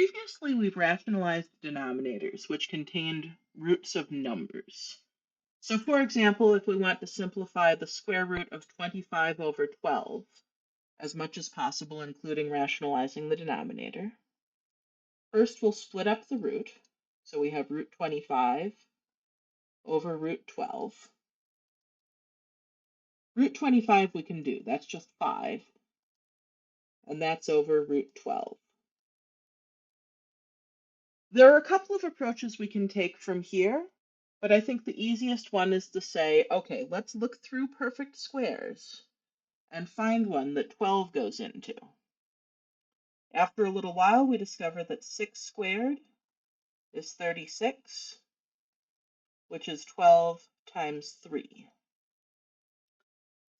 Previously, we've rationalized denominators, which contained roots of numbers. So for example, if we want to simplify the square root of 25 over 12, as much as possible, including rationalizing the denominator, first we'll split up the root. So we have root 25 over root 12. Root 25 we can do, that's just 5, and that's over root 12. There are a couple of approaches we can take from here, but I think the easiest one is to say, okay, let's look through perfect squares and find one that 12 goes into. After a little while, we discover that 6 squared is 36, which is 12 times 3.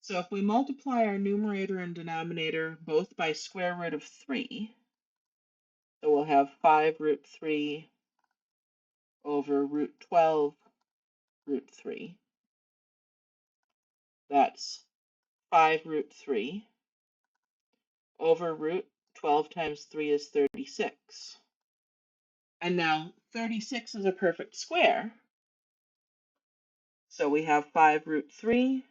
So if we multiply our numerator and denominator both by square root of 3, so we'll have 5 root 3 over root 12 root 3. That's 5 root 3 over root 12 times 3 is 36. And now 36 is a perfect square. So we have 5 root 3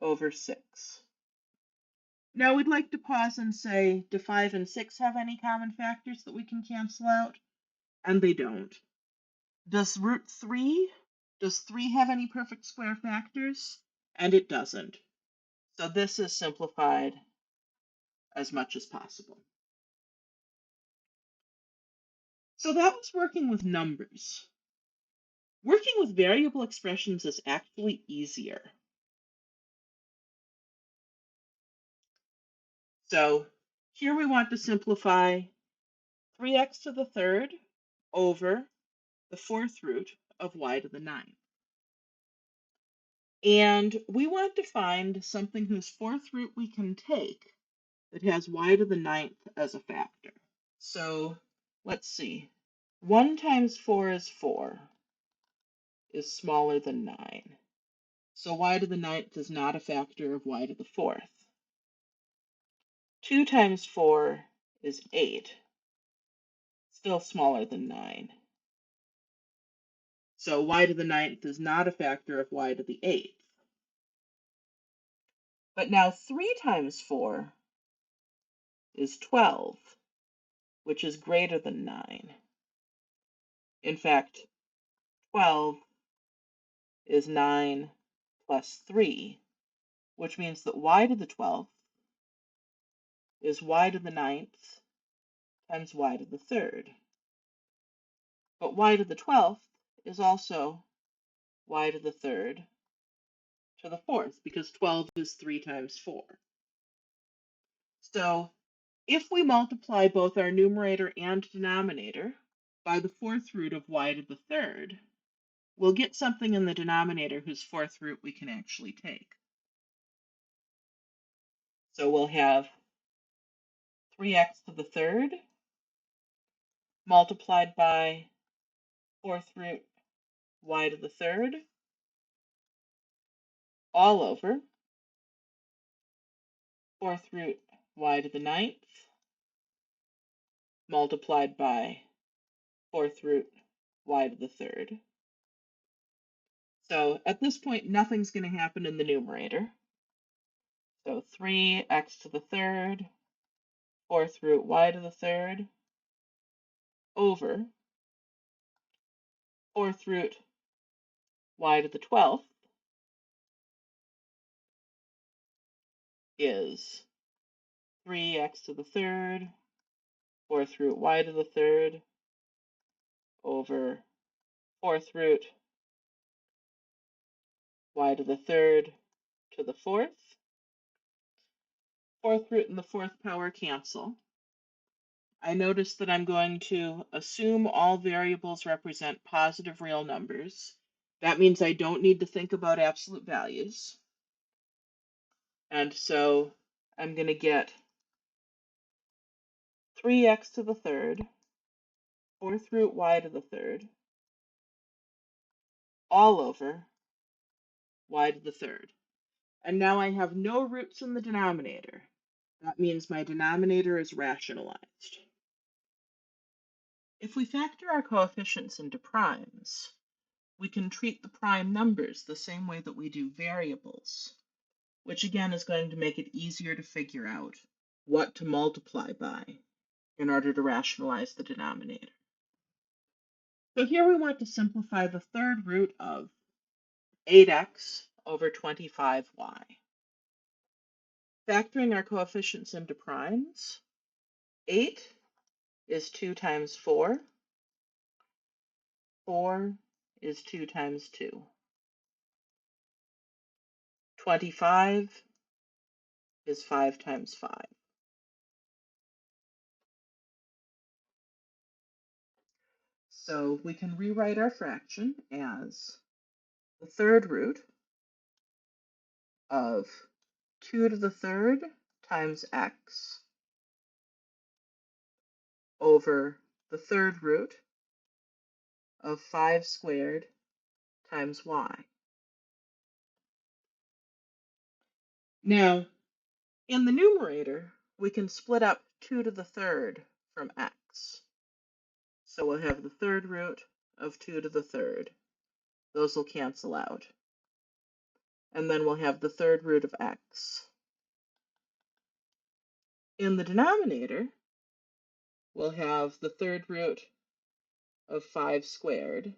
over 6. Now we'd like to pause and say, do 5 and 6 have any common factors that we can cancel out? And they don't. Does 3 have any perfect square factors? And it doesn't. So this is simplified as much as possible. So that was working with numbers. Working with variable expressions is actually easier. So here we want to simplify 3x to the third over the fourth root of y to the ninth. And we want to find something whose fourth root we can take that has y to the ninth as a factor. So let's see. 1 times 4 is 4, is smaller than 9. So y to the ninth is not a factor of y to the fourth. 2 times 4 is 8, still smaller than 9. So y to the ninth is not a factor of y to the eighth. But now 3 times 4 is 12, which is greater than 9. In fact, 12 is 9 plus 3, which means that y to the 12th is y to the ninth times y to the third. But y to the 12th is also y to the third to the fourth, because 12 is 3 times 4. So if we multiply both our numerator and denominator by the fourth root of y to the third, we'll get something in the denominator whose fourth root we can actually take. So we'll have 3x to the third multiplied by fourth root y to the third all over fourth root y to the ninth multiplied by fourth root y to the third. So at this point, nothing's going to happen in the numerator. So 3x to the third, fourth root y to the third, over fourth root y to the 12th is 3x to the third, fourth root y to the third, over fourth root y to the third to the fourth. Fourth root and the fourth power cancel. I notice that I'm going to assume all variables represent positive real numbers. That means I don't need to think about absolute values. And so I'm going to get 3x to the third, fourth root y to the third, all over y to the third. And now I have no roots in the denominator. That means my denominator is rationalized. If we factor our coefficients into primes, we can treat the prime numbers the same way that we do variables, which again is going to make it easier to figure out what to multiply by in order to rationalize the denominator. So here we want to simplify the third root of 8x over 25y. Factoring our coefficients into primes, 8 is 2 times 4. 4 is 2 times 2. 25 is 5 times 5. So we can rewrite our fraction as the third root of 2 to the third times x over the third root of 5 squared times y. Now, in the numerator, we can split up 2 to the third from x. So we'll have the third root of 2 to the third. Those will cancel out. And then we'll have the third root of x. In the denominator, we'll have the third root of 5 squared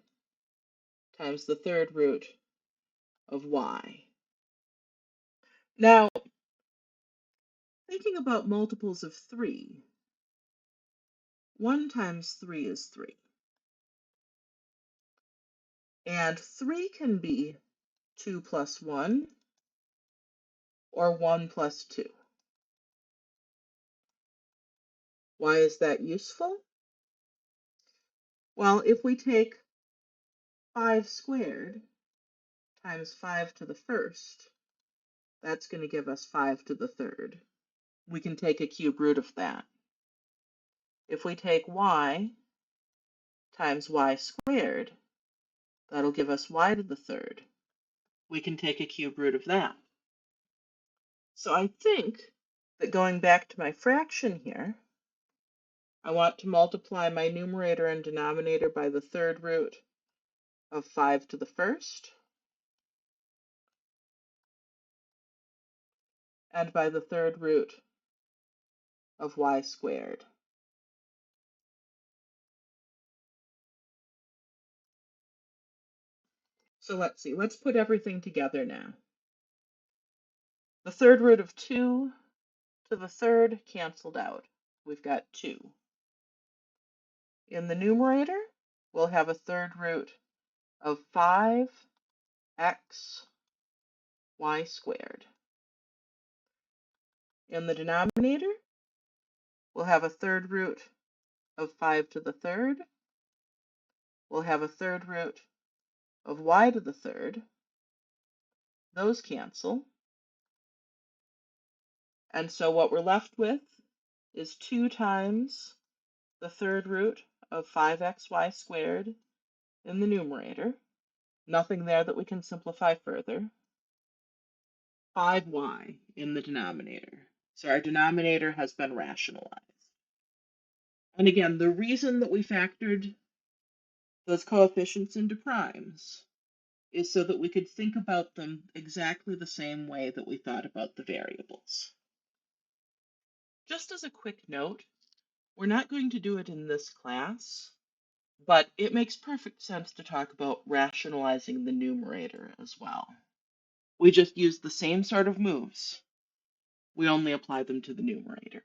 times the third root of y. Now, thinking about multiples of 3, 1 times 3 is 3. And 3 can be 2 plus 1 or 1 plus 2. Why is that useful? Well, if we take 5 squared times 5 to the first, that's going to give us 5 to the third. We can take a cube root of that. If we take y times y squared, that'll give us y to the third. We can take a cube root of that. So I think that going back to my fraction here, I want to multiply my numerator and denominator by the third root of 5 to the first and by the third root of y squared. So let's see, let's put everything together now. The third root of 2 to the third canceled out. We've got 2. In the numerator, we'll have a third root of 5x y squared. In the denominator, we'll have a third root of 5 to the third. We'll have a third root of y to the third. Those cancel. And so what we're left with is 2 times the third root of 5xy squared in the numerator. Nothing there that we can simplify further. 5y in the denominator. So our denominator has been rationalized. And again, the reason that we factored those coefficients into primes is so that we could think about them exactly the same way that we thought about the variables. Just as a quick note, we're not going to do it in this class, but it makes perfect sense to talk about rationalizing the numerator as well. We just use the same sort of moves. We only apply them to the numerator.